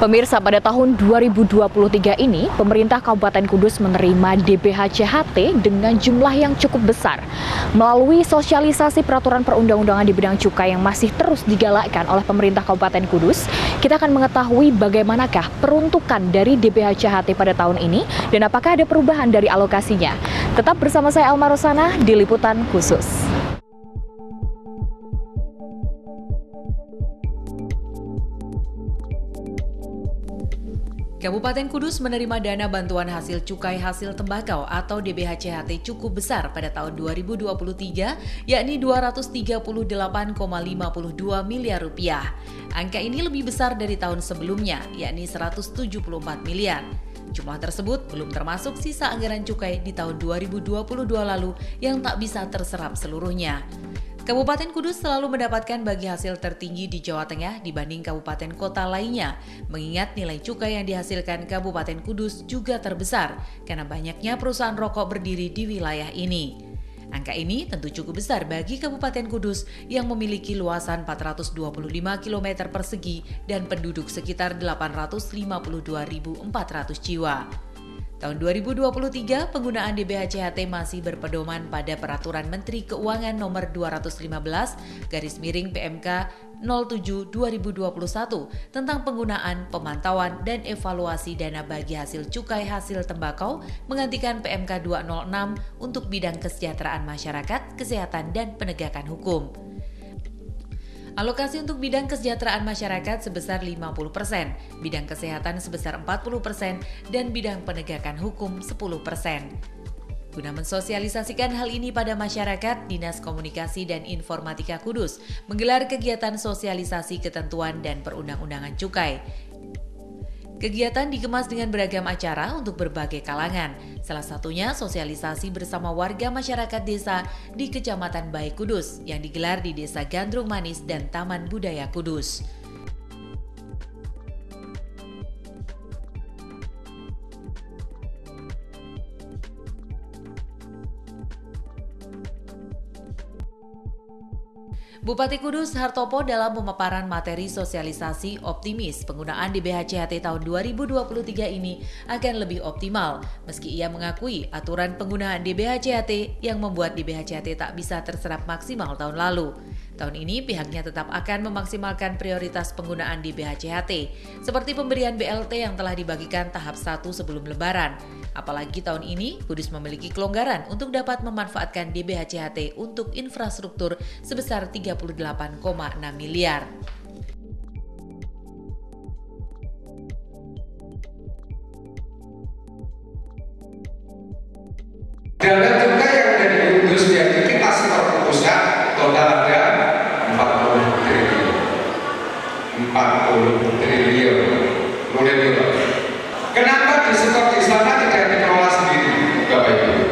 Pemirsa, pada tahun 2023 ini, pemerintah Kabupaten Kudus menerima DBH-CHT dengan jumlah yang cukup besar. Melalui sosialisasi peraturan perundang-undangan di bidang cukai yang masih terus digalakkan oleh pemerintah Kabupaten Kudus, kita akan mengetahui bagaimanakah peruntukan dari DBH-CHT pada tahun ini dan apakah ada perubahan dari alokasinya. Tetap bersama saya Elma Rosana di Liputan Khusus. Kabupaten Kudus menerima dana bantuan hasil cukai hasil tembakau atau DBH-CHT cukup besar pada tahun 2023, yakni Rp238,52 miliar. Angka ini lebih besar dari tahun sebelumnya, yakni Rp174 miliar. Jumlah tersebut belum termasuk sisa anggaran cukai di tahun 2022 lalu yang tak bisa terserap seluruhnya. Kabupaten Kudus selalu mendapatkan bagi hasil tertinggi di Jawa Tengah dibanding kabupaten kota lainnya, mengingat nilai cukai yang dihasilkan Kabupaten Kudus juga terbesar karena banyaknya perusahaan rokok berdiri di wilayah ini. Angka ini tentu cukup besar bagi Kabupaten Kudus yang memiliki luasan 425 km persegi dan penduduk sekitar 852.400 jiwa. Tahun 2023, penggunaan DBH-CHT masih berpedoman pada Peraturan Menteri Keuangan Nomor 215/PMK 07/2021 tentang penggunaan, pemantauan, dan evaluasi dana bagi hasil cukai hasil tembakau menggantikan PMK 206 untuk bidang kesejahteraan masyarakat, kesehatan, dan penegakan hukum. Alokasi untuk bidang kesejahteraan masyarakat sebesar 50%, bidang kesehatan sebesar 40%, dan bidang penegakan hukum 10%. Guna mensosialisasikan hal ini pada masyarakat, Dinas Komunikasi dan Informatika Kudus menggelar kegiatan sosialisasi ketentuan dan perundang-undangan cukai. Kegiatan dikemas dengan beragam acara untuk berbagai kalangan, salah satunya sosialisasi bersama warga masyarakat desa di Kecamatan Bae Kudus yang digelar di Desa Gandrung Manis dan Taman Budaya Kudus. Bupati Kudus Hartopo dalam pemaparan materi sosialisasi optimis penggunaan DBH-CHT tahun 2023 ini akan lebih optimal, meski ia mengakui aturan penggunaan DBH-CHT yang membuat DBH-CHT tak bisa terserap maksimal tahun lalu. Tahun ini pihaknya tetap akan memaksimalkan prioritas penggunaan DBH-CHT, seperti pemberian BLT yang telah dibagikan tahap 1 sebelum Lebaran. Apalagi tahun ini, Kudus memiliki kelonggaran untuk dapat memanfaatkan DBH-CHT untuk infrastruktur sebesar 38,6 miliar. Dana cukai yang ada di Kudus yang kita setor pusat total ada 40 triliun. Kenapa disetor di sana tidak dikelola sendiri, Bapak Ibu?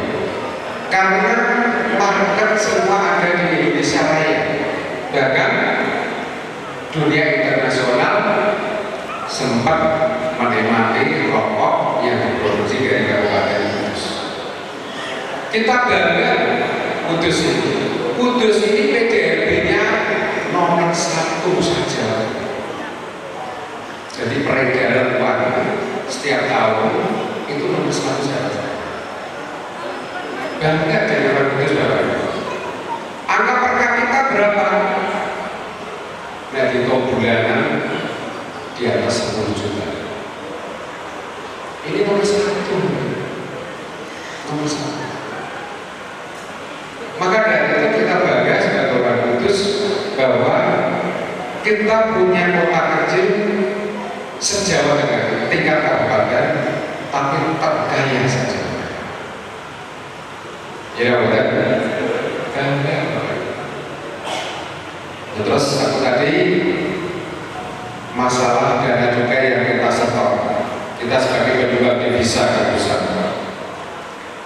Karena market semua ada di Indonesia Raya. Bahkan dunia internasional sempat menikmati rokok yang diproduksi dari Kabupaten Kudus. Kita bangga Kudus ini. Kudus ini PDRB-nya nomor 1 saja. Jadi peredaran uang setiap tahun itu nomor 1 saja. Bangga dari orang Kudus, Bapak. Angka per kapita berapa? Nah, di tahun bulanan di atas 10 juta. Ini nomor 1. Nomor 1. Maka dari itu kita bangga sebagai orang Kudus bahwa kita punya kota kecil se-Jawa Tengah, tingkat kabupaten, tapi terkaya saja. Ya benar. Bangga. Terus aku tadi masalah dana cukai yang kita setor, kita sebagai penyumbang devisa ke pusat.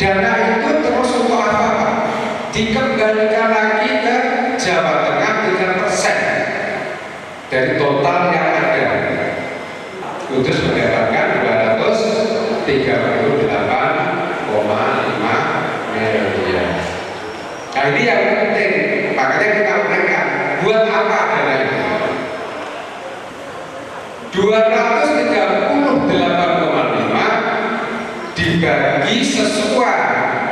Dana itu terus untuk apa? Dikembalikan lagi ke Jawa Tengah 3% dari total yang ada. Kudus mendapatkan 238,5 miliar. Nah ini yang penting, makanya kita uraikan buat apa dana itu. 238,5 dibagi sesuai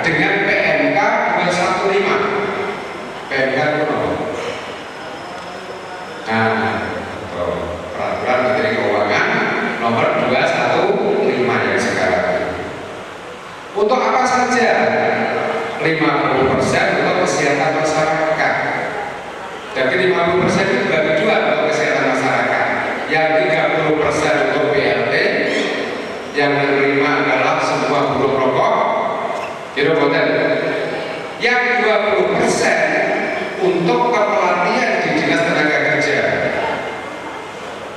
dengan PMK 215. PMK itu apa? Nah, Peraturan Menteri Keuangan nomor 215 yang sekarang. Untuk apa saja? 50% untuk kesehatan masyarakat. Jadi 50% itu dibagi dua untuk kesehatan masyarakat. Yang 30% untuk BLT, yang menerima adalah semua buruh rokok, yang 20% untuk kepelatihan di Dinas Tenaga Kerja.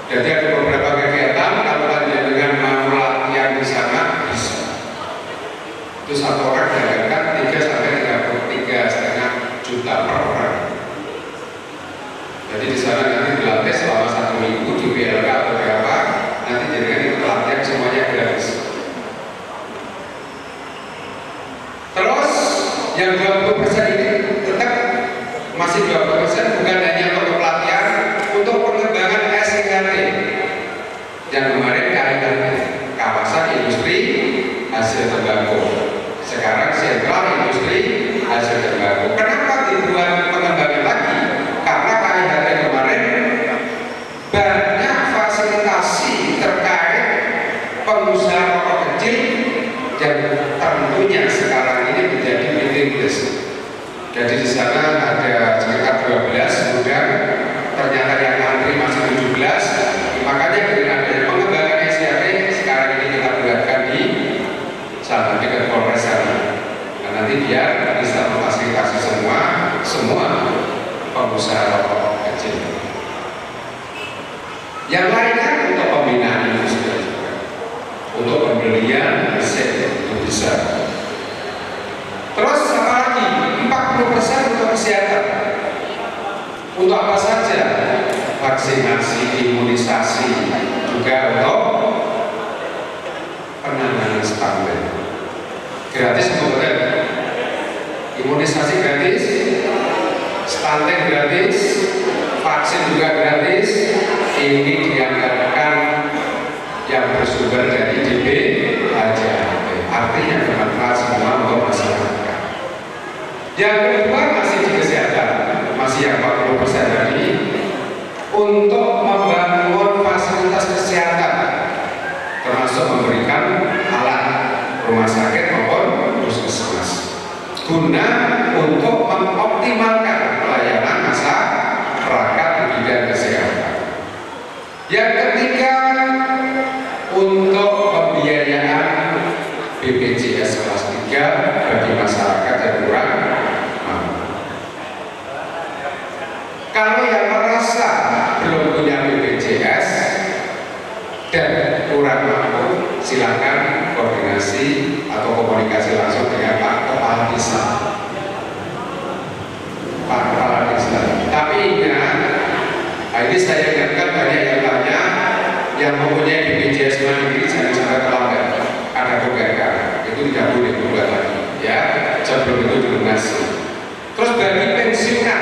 Jadi ada beberapa kegiatan kalau lanjut dengan mau latihan di sana bisa. Itu satu orang dapatkan 3 sampai 33,5 juta per orang. Jadi di sana nanti dilatih selama 1 minggu di BLK atau berapa, nanti jadikan itu pelatihan semuanya gratis. Terus yang 20% ini tetap masih 20% bukan hanya untuk pelatihan, untuk pengembangan SIKT yang kemarin KIKT, kawasan industri hasil tembakau. Sekarang sentral industri hasil tembakau. Kenapa dibuat pengembangan lagi? Karena KIKT kemarin banyak fasilitasi terkait pengusaha rokok kecil yang tentunya sekarang ini menjadi waiting list. Jadi di sana ada sekitar 12 gudang, ternyata yang antri masih 17. Makanya dengan adanya pengembangan SIKT sekarang ini kita buatkan di sana dekat Polres sana. Nah, nanti biar bisa memfasilitasi semua pengusaha rokok kecil. Yang lainnya untuk pembinaan industri, untuk pembelian mesin itu bisa. Terus apa lagi? 40% untuk kesehatan. Untuk apa saja? Vaksinasi, imunisasi, juga untuk penanganan stunting. Gratis kemudian imunisasi gratis, stunting gratis, vaksin juga gratis. Ini dianggarkan yang bersumber dari DBHJHT, artinya bermanfaat semua untuk masyarakat. Yang kedua masih di kesehatan, masih yang 40% tadi, untuk membangun fasilitas kesehatan, termasuk memberikan alat rumah sakit maupun puskesmas, guna untuk mengoptimalkan pelayanan masyarakat di bidang kesehatan. Yang ketiga, untuk pembiayaan BPJS kelas 3 bagi masyarakat yang kurang mampu. Kalau yang merasa belum punya BPJS dan kurang mampu, silakan koordinasi atau komunikasi langsung dengan Pak Kepala Desa. Pak Kepala Desa. Tapi ingat, ini saya ingatkan banyak yang tanya, yang mempunyai BPJS mandiri jangan sampai terlambat. Ada kegagalan, itu tidak boleh dibuat lagi, ya. Sebelum itu dilunasi. Terus bagi pensiunan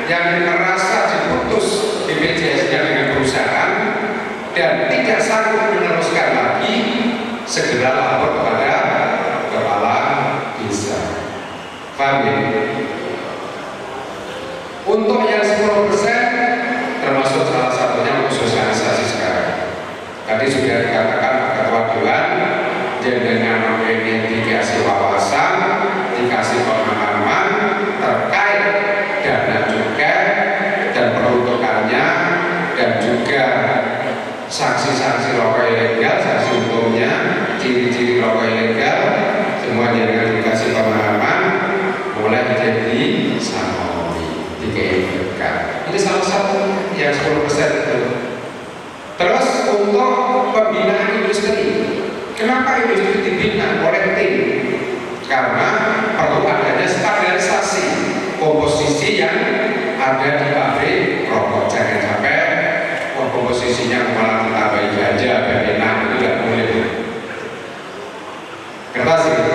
yang merasa diputus BPJS-nya dengan perusahaan dan tidak sanggup meneruskan lagi, segera lapor kepada Kepala Desa. Paham ya? Untuk yang 10% termasuk salah satunya sosialisasi sekarang. Tadi sudah dikatakan Pak Ketua Dewan, dan dengan ini dikasih wawasan, dikasih pemahaman terkait dana cukai dan peruntukannya, dan juga sanksi-sanksi rokok ilegal, sanksi hukumnya, ciri-ciri rokok ilegal, semuanya dengan dikasih pemahaman, mulai jadi samori, dikeikatkan. Ini salah satu yang 10% itu. Terus untuk pembinaan industri, kenapa industri dibina oleh tim? Karena perlu adanya standarisasi komposisi yang ada di pabrik rokok. Jangan sampai komposisinya malah ditambahi ganja, enak, itu tidak boleh. Kertas itu.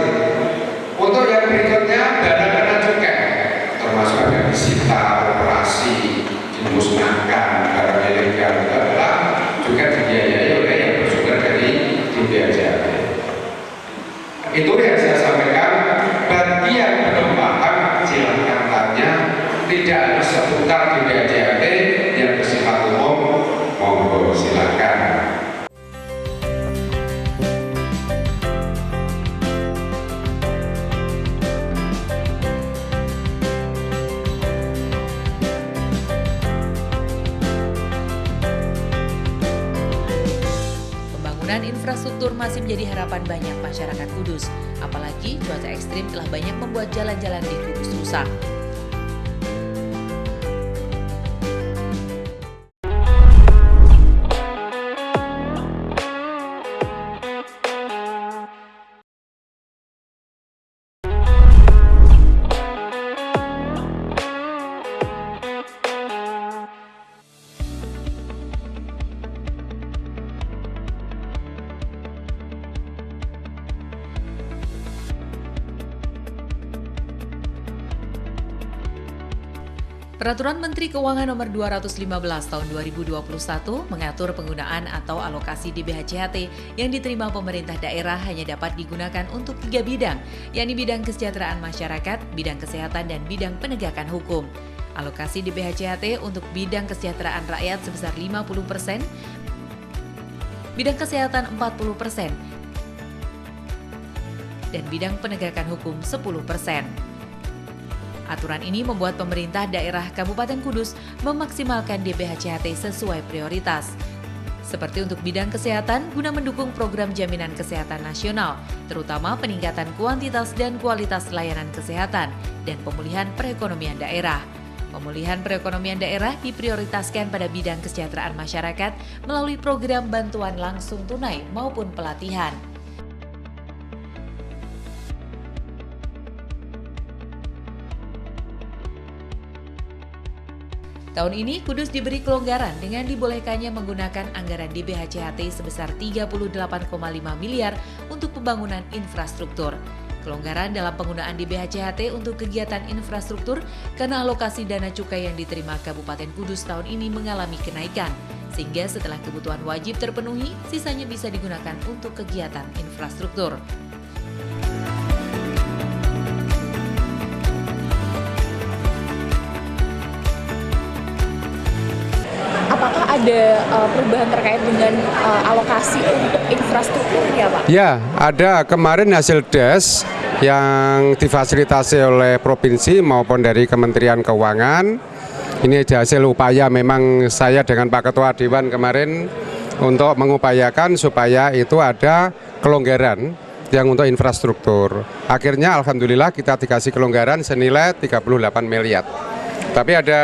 Untuk yang berikutnya, dana cukai, termasuk ada disita, operasi, dimusnahkan, barang ilegal itu adalah juga dibiayai oleh yang bersumber dari Pembangunan infrastruktur masih menjadi harapan banyak masyarakat Kudus, apalagi cuaca ekstrim telah banyak membuat jalan-jalan di Kudus rusak. Peraturan Menteri Keuangan Nomor 215 Tahun 2021 mengatur penggunaan atau alokasi DBH-CHT yang diterima pemerintah daerah hanya dapat digunakan untuk 3 bidang, yakni bidang kesejahteraan masyarakat, bidang kesehatan, dan bidang penegakan hukum. Alokasi DBH-CHT untuk bidang kesejahteraan rakyat sebesar 50%, bidang kesehatan 40%, dan bidang penegakan hukum 10%. Aturan ini membuat pemerintah daerah Kabupaten Kudus memaksimalkan DBH-CHT sesuai prioritas. Seperti untuk bidang kesehatan guna mendukung program jaminan kesehatan nasional, terutama peningkatan kuantitas dan kualitas layanan kesehatan dan pemulihan perekonomian daerah. Pemulihan perekonomian daerah diprioritaskan pada bidang kesejahteraan masyarakat melalui program bantuan langsung tunai maupun pelatihan. Tahun ini, Kudus diberi kelonggaran dengan dibolehkannya menggunakan anggaran DBH-CHT sebesar 38,5 miliar untuk pembangunan infrastruktur. Kelonggaran dalam penggunaan DBH-CHT untuk kegiatan infrastruktur karena alokasi dana cukai yang diterima Kabupaten Kudus tahun ini mengalami kenaikan, sehingga setelah kebutuhan wajib terpenuhi, sisanya bisa digunakan untuk kegiatan infrastruktur. Apakah ada perubahan terkait dengan alokasi untuk infrastrukturnya, Pak? Ya, ada kemarin hasil DES yang difasilitasi oleh Provinsi maupun dari Kementerian Keuangan. Ini hasil upaya memang saya dengan Pak Ketua Dewan kemarin untuk mengupayakan supaya itu ada kelonggaran yang untuk infrastruktur. Akhirnya Alhamdulillah kita dikasih kelonggaran senilai 38 miliar. Tapi ada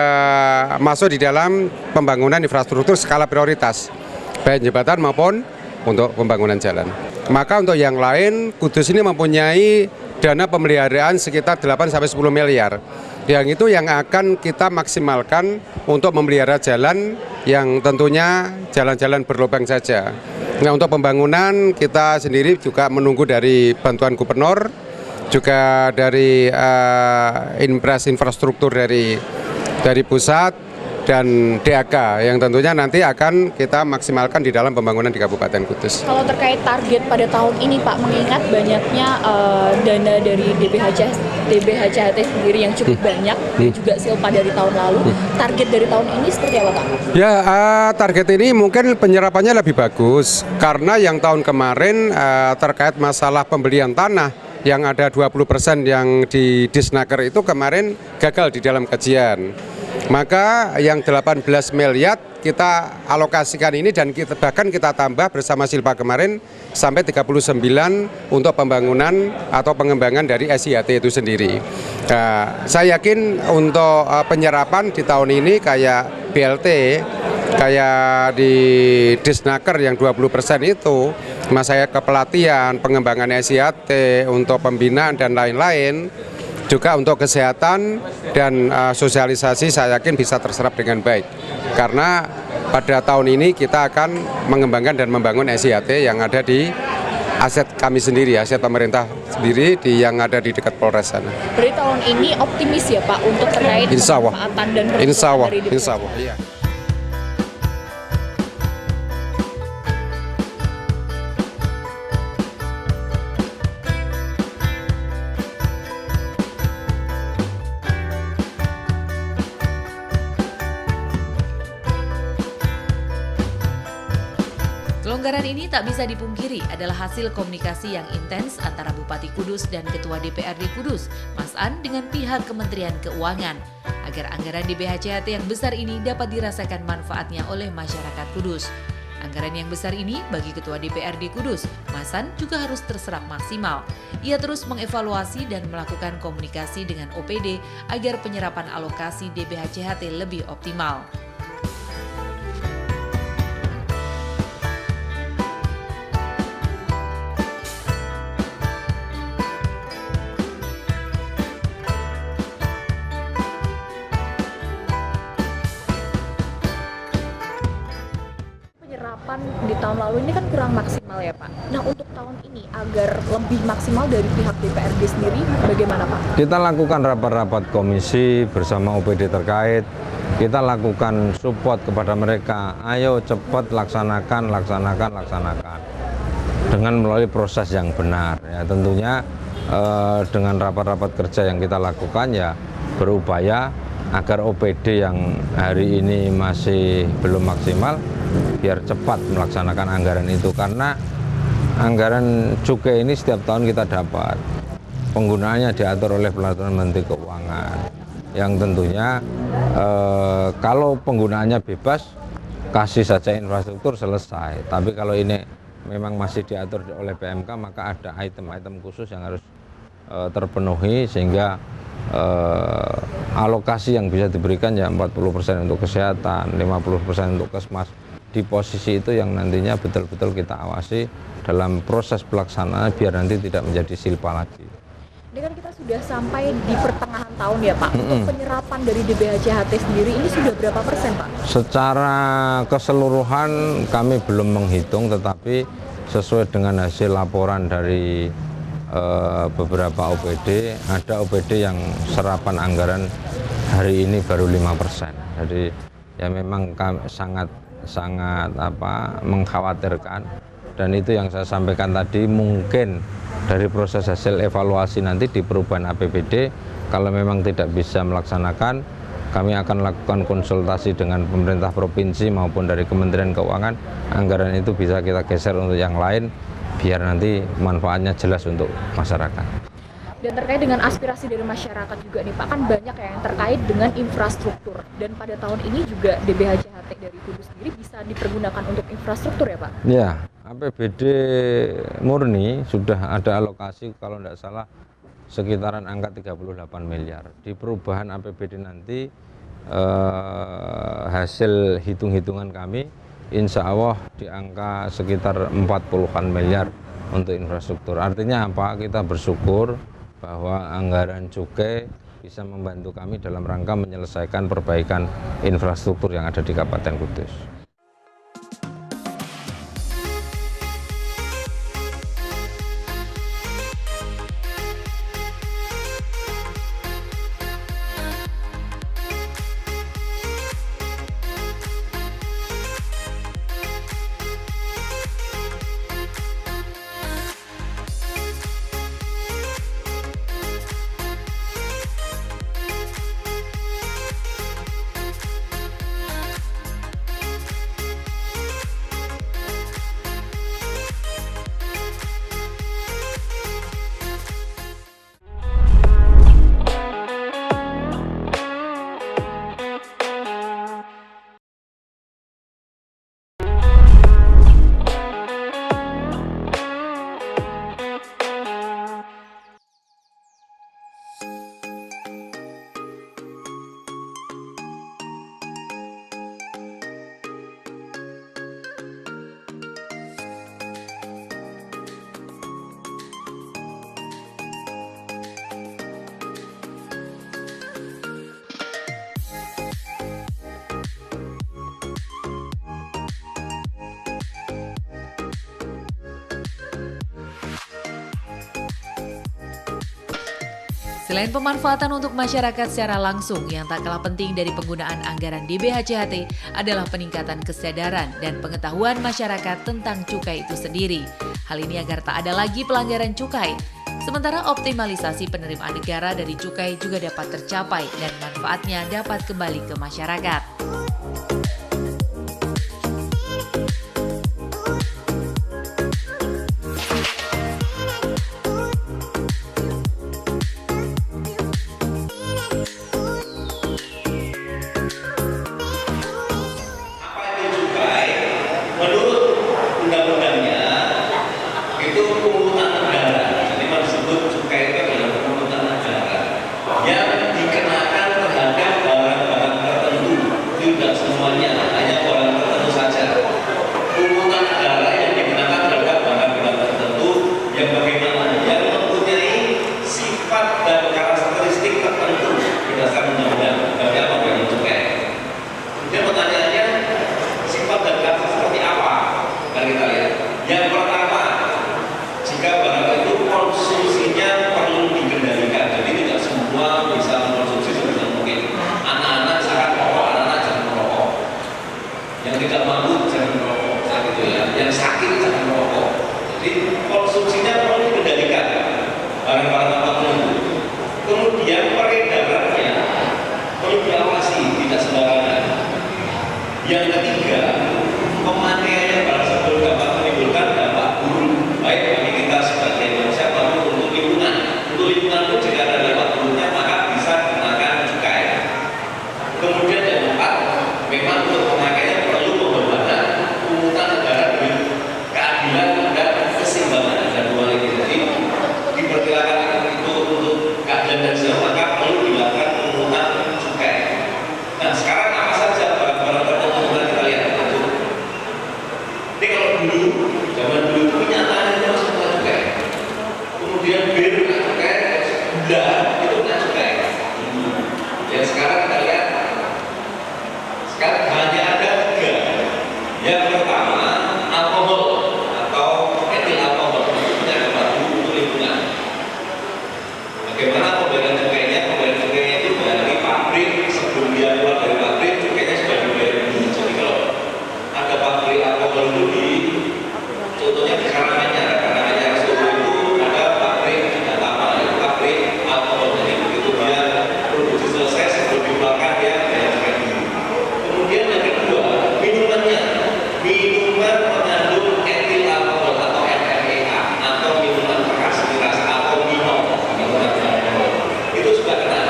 masuk di dalam pembangunan infrastruktur skala prioritas, baik jembatan maupun untuk pembangunan jalan. Maka untuk yang lain, Kudus ini mempunyai dana pemeliharaan sekitar 8-10 miliar. Yang itu yang akan kita maksimalkan untuk memelihara jalan yang tentunya jalan-jalan berlubang saja. Nah, untuk pembangunan kita sendiri juga menunggu dari bantuan gubernur, juga dari infrastruktur dari pusat dan DAK yang tentunya nanti akan kita maksimalkan di dalam pembangunan di Kabupaten Kudus. Kalau terkait target pada tahun ini, Pak, mengingat banyaknya dana dari DBH-CHT sendiri yang cukup banyak, juga silpa dari tahun lalu, target dari tahun ini seperti apa, Pak? Ya, target ini mungkin penyerapannya lebih bagus karena yang tahun kemarin terkait masalah pembelian tanah yang ada 20% yang di Disnaker itu kemarin gagal di dalam kajian. Maka yang 18 miliar kita alokasikan ini dan bahkan kita tambah bersama Silpa kemarin sampai 39 untuk pembangunan atau pengembangan dari SIHT itu sendiri. Nah, saya yakin untuk penyerapan di tahun ini kayak BLT, kayak di Disnaker yang 20% itu, saya ke pelatihan, pengembangan SIHT, untuk pembinaan dan lain-lain, juga untuk kesehatan dan sosialisasi saya yakin bisa terserap dengan baik. Karena pada tahun ini kita akan mengembangkan dan membangun SIHT yang ada di aset kami sendiri, aset pemerintah sendiri yang ada di dekat Polres sana. Berarti tahun ini optimis ya, Pak, untuk terkait pemanfaatan dan peruntukan dari DBH? Insya Allah, iya. Kelonggaran ini tak bisa dipungkiri adalah hasil komunikasi yang intens antara Bupati Kudus dan Ketua DPRD Kudus, Mas An, dengan pihak Kementerian Keuangan, agar anggaran DBH-CHT yang besar ini dapat dirasakan manfaatnya oleh masyarakat Kudus. Anggaran yang besar ini bagi Ketua DPRD Kudus, Masan juga harus terserap maksimal. Ia terus mengevaluasi dan melakukan komunikasi dengan OPD agar penyerapan alokasi DBHCHT lebih optimal. Penyerapan di tahun lalu ini kan kurang maksimal ya Pak. Nah untuk tahun ini agar lebih maksimal dari pihak DPRD sendiri bagaimana Pak? Kita lakukan rapat-rapat komisi bersama OPD terkait. Kita lakukan support kepada mereka. Ayo cepat laksanakan. Dengan melalui proses yang benar. Ya, tentunya dengan rapat-rapat kerja yang kita lakukan ya berupaya agar OPD yang hari ini masih belum maksimal biar cepat melaksanakan anggaran itu, karena anggaran cukai ini setiap tahun kita dapat, penggunaannya diatur oleh peraturan Menteri Keuangan yang tentunya kalau penggunaannya bebas kasih saja infrastruktur selesai, tapi kalau ini memang masih diatur oleh PMK maka ada item-item khusus yang harus terpenuhi sehingga alokasi yang bisa diberikan ya 40% untuk kesehatan, 50% untuk kesmas. Di posisi itu yang nantinya betul-betul kita awasi dalam proses pelaksanaan biar nanti tidak menjadi silpa lagi. Ini kan kita sudah sampai di pertengahan tahun ya Pak. Untuk penyerapan dari DBHCHT sendiri ini sudah berapa persen Pak? Secara keseluruhan kami belum menghitung, tetapi sesuai dengan hasil laporan dari beberapa OPD, ada OPD yang serapan anggaran hari ini baru 5%. Jadi ya memang sangat mengkhawatirkan, dan itu yang saya sampaikan tadi, mungkin dari proses hasil evaluasi nanti di perubahan APBD kalau memang tidak bisa melaksanakan, kami akan lakukan konsultasi dengan pemerintah provinsi maupun dari Kementerian Keuangan, anggaran itu bisa kita geser untuk yang lain biar nanti manfaatnya jelas untuk masyarakat. Dan terkait dengan aspirasi dari masyarakat juga nih Pak, kan banyak yang terkait dengan infrastruktur, dan pada tahun ini juga DBHCHT dari Kudus sendiri bisa dipergunakan untuk infrastruktur ya Pak? Ya, APBD murni sudah ada alokasi kalau tidak salah sekitaran angka 38 miliar. Di perubahan APBD nanti hasil hitung-hitungan kami insya Allah di angka sekitar 40-an miliar untuk infrastruktur. Artinya apa? Kita bersyukur bahwa anggaran cukai bisa membantu kami dalam rangka menyelesaikan perbaikan infrastruktur yang ada di Kabupaten Kudus. Selain pemanfaatan untuk masyarakat secara langsung, yang tak kalah penting dari penggunaan anggaran DBHCHT adalah peningkatan kesadaran dan pengetahuan masyarakat tentang cukai itu sendiri. Hal ini agar tak ada lagi pelanggaran cukai. Sementara optimalisasi penerimaan negara dari cukai juga dapat tercapai dan manfaatnya dapat kembali ke masyarakat. Menurut Jadi konsumsinya perlu dikendalikan barang-barang apapun. Kemudian peredarannya perlu diawasi, tidak sembarangan. Yang ketiga, pemakaiannya barang tersebut dapat menimbulkan dampak buruk baik bagi kita sebagai manusia maupun untuk lingkungan. Untuk lingkungan pun jika ada dampak buruknya maka bisa dikenakan cukai. Kemudian yang keempat, memang untuk pemakaiannya perlu pembebanan pungutan negara dengan keadilan dan keseimbangan ada dua ini. Jadi diperkirakan itu untuk keadilan dan keseimbangan maka perlu dilakukan pungutan cukai. Nah sekarang apa saja barang-barang tertentu yang kita lihat? Ini kalau dulu, zaman dulu itu kenyataan itu masuk kena cukai. Kemudian bir kena cukai, gula itu kena cukai. Dan sekarang kita lihat, sekarang hanya ada tiga. Yang pertama, alkohol atau etil alkohol itu punya dampak buruk untuk lingkungan. Bagaimana pembayaran cukainya? Pembayaran cukainya itu dari pabrik, sebelum dia keluar dari pabrik, cukainya sudah dibayar dulu. Jadi kalau ada pabrik alkohol dulu contohnya di Karanganyar Solo itu ada pabrik tidak lama itu pabrik alkohol. Jadi begitu dia produksi selesai sebelum dikeluarkan dia bayar cukai dulu. Kemudian yang kedua, minumannya, minuman mengandung etil alkohol atau MREA atau minuman keras miras atau minum itu sudah kena.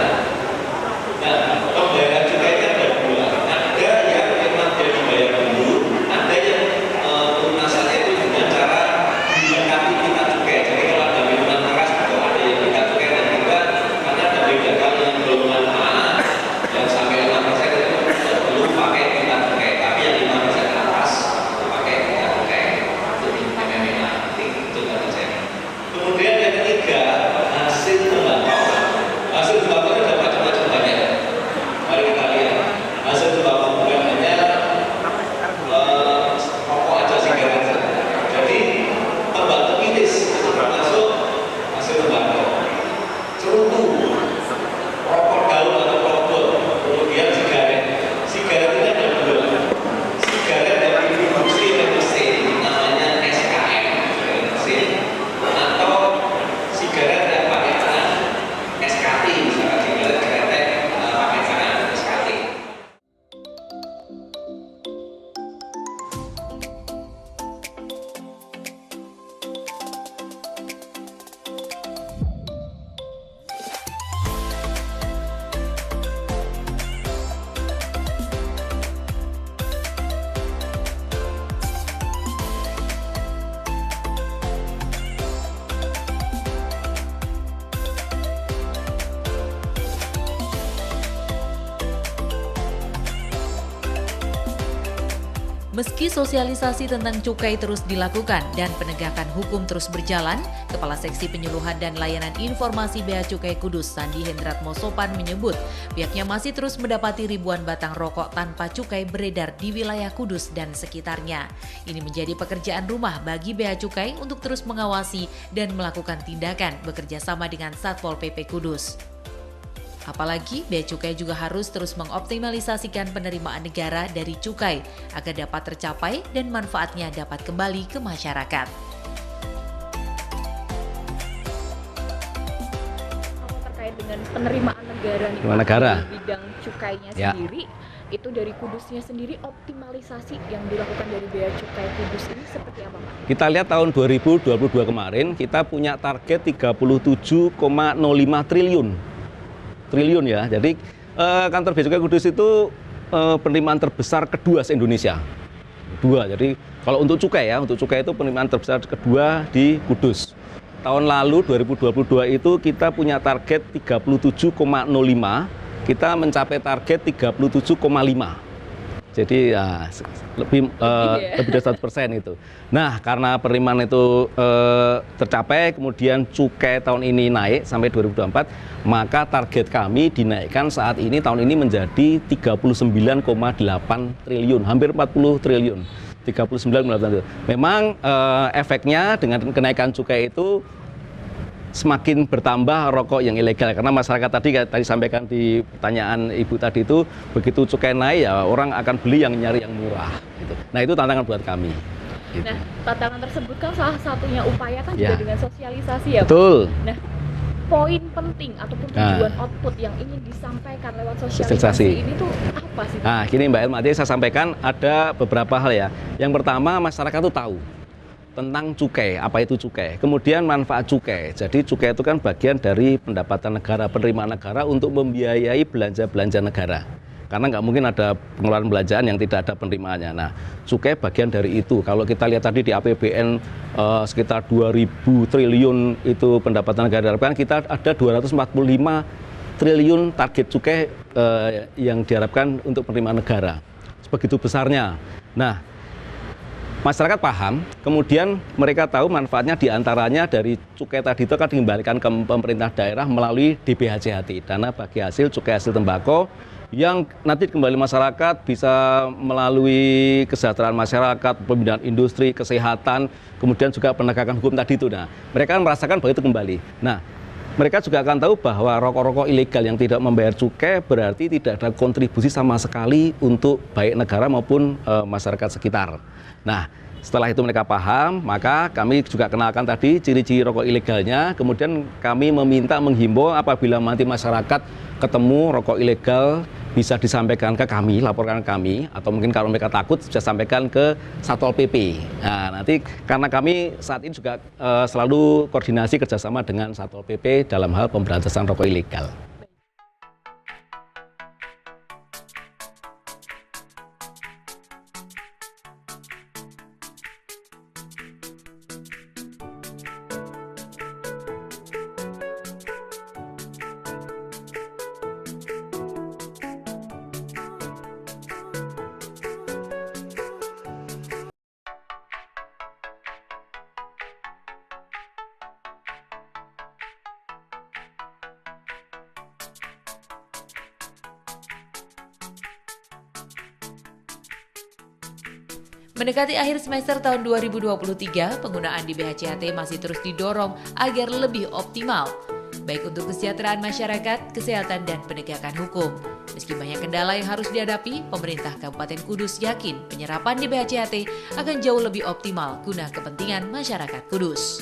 Nah, pembayaran cukainya ada dua. Ada yang memang dia dibayar dulu, ada yang pelunasannya itu dengan cara dilengkapi kita cukai. Jadi kalau ada minuman keras itu ada yang kita cukai dan tidak, karena ada bedakan yang belum manfaat yang sampai 5% itu belum pakai kita cukai, tapi yang 5% ke atas itu pakai kita cukai. Itu MMA itu tadi saya. Kemudian yang ketiga, hasil tembakau. Hasil tembakau ada macam-macam banyak. Mari kita lihat hasil tembakau bukan hanya rokok aja sigaret saja. Jadi tembakau kinis itu termasuk hasil tembakau. Cerutu, rokok daun atau rokok, kemudian sigaret. Sigaret ini ada dua. Sigaret yang diproduksi oleh mesin namanya SKM, sigaret mesin, atau sigaret yang pakai tangan SKT, misalkan sigaret kretek pakai tangan SKT. Meski sosialisasi tentang cukai terus dilakukan dan penegakan hukum terus berjalan, Kepala Seksi Penyuluhan dan Layanan Informasi Bea Cukai Kudus, Sandi Hendratmo Sopan menyebut, pihaknya masih terus mendapati ribuan batang rokok tanpa cukai beredar di wilayah Kudus dan sekitarnya. Ini menjadi pekerjaan rumah bagi Bea Cukai untuk terus mengawasi dan melakukan tindakan bekerja sama dengan Satpol PP Kudus. Apalagi, Bea Cukai juga harus terus mengoptimalisasikan penerimaan negara dari cukai agar dapat tercapai dan manfaatnya dapat kembali ke masyarakat. Terkait dengan penerimaan negara nih, di bidang cukainya sendiri, itu dari Kudusnya sendiri optimalisasi yang dilakukan dari Bea Cukai Kudus ini seperti apa, Pak? Kita lihat tahun 2022 kemarin kita punya target 37,05 triliun ya. Jadi kantor Bea Cukai Kudus itu penerimaan terbesar kedua se-Indonesia. Kedua. Jadi kalau untuk cukai itu penerimaan terbesar kedua di Kudus. Tahun lalu 2022 itu kita punya target 37,05, kita mencapai target 37,5. Jadi ya, lebih dari 100% itu. Nah, karena penerimaan itu tercapai, kemudian cukai tahun ini naik sampai 2024, maka target kami dinaikkan saat ini tahun ini menjadi 39,8 triliun, hampir 40 triliun. 39,8 triliun. Memang efeknya dengan kenaikan cukai itu semakin bertambah rokok yang ilegal, karena masyarakat tadi sampaikan di pertanyaan Ibu tadi itu, begitu cukai naik ya orang akan beli yang nyari yang murah gitu. Nah, itu tantangan buat kami. Gitu. Nah, tantangan tersebut kan salah satunya upaya kan Ya. juga dengan sosialisasi ya, Pak? Betul. Nah, poin penting ataupun tujuan output yang ingin disampaikan lewat sosialisasi Sosialisasi. ini tuh apa sih? Pak? Nah, gini Mbak Elma, tadi saya sampaikan ada beberapa hal ya. Yang pertama, masyarakat tuh tahu tentang cukai, apa itu cukai. Kemudian manfaat cukai. Jadi cukai itu kan bagian dari pendapatan negara, penerimaan negara untuk membiayai belanja-belanja negara. Karena nggak mungkin ada pengeluaran belanjaan yang tidak ada penerimaannya. Nah, cukai bagian dari itu. Kalau kita lihat tadi di APBN sekitar 2.000 triliun itu pendapatan negara diharapkan, kita ada 245 triliun target cukai yang diharapkan untuk penerimaan negara. Sebegitu besarnya. Nah, masyarakat paham, kemudian mereka tahu manfaatnya diantaranya dari cukai tadi itu akan dikembalikan ke pemerintah daerah melalui DBHCHT, dana bagi hasil cukai hasil tembakau, yang nanti kembali masyarakat bisa melalui kesejahteraan masyarakat, pembinaan industri, kesehatan, kemudian juga penegakan hukum tadi itu. Nah, mereka merasakan bahwa itu kembali. Nah, mereka juga akan tahu bahwa rokok-rokok ilegal yang tidak membayar cukai berarti tidak ada kontribusi sama sekali untuk baik negara maupun masyarakat sekitar. Nah, setelah itu mereka paham, maka kami juga kenalkan tadi ciri-ciri rokok ilegalnya, kemudian kami meminta menghimbau apabila nanti masyarakat ketemu rokok ilegal bisa disampaikan ke kami, laporkan ke kami, atau mungkin kalau mereka takut bisa sampaikan ke Satpol PP. Nah, nanti karena kami saat ini juga selalu koordinasi kerjasama dengan Satpol PP dalam hal pemberantasan rokok ilegal. Mendekati akhir semester tahun 2023, penggunaan DBHCHT masih terus didorong agar lebih optimal, baik untuk kesejahteraan masyarakat, kesehatan, dan penegakan hukum. Meski banyak kendala yang harus dihadapi, pemerintah Kabupaten Kudus yakin penyerapan DBHCHT akan jauh lebih optimal guna kepentingan masyarakat Kudus.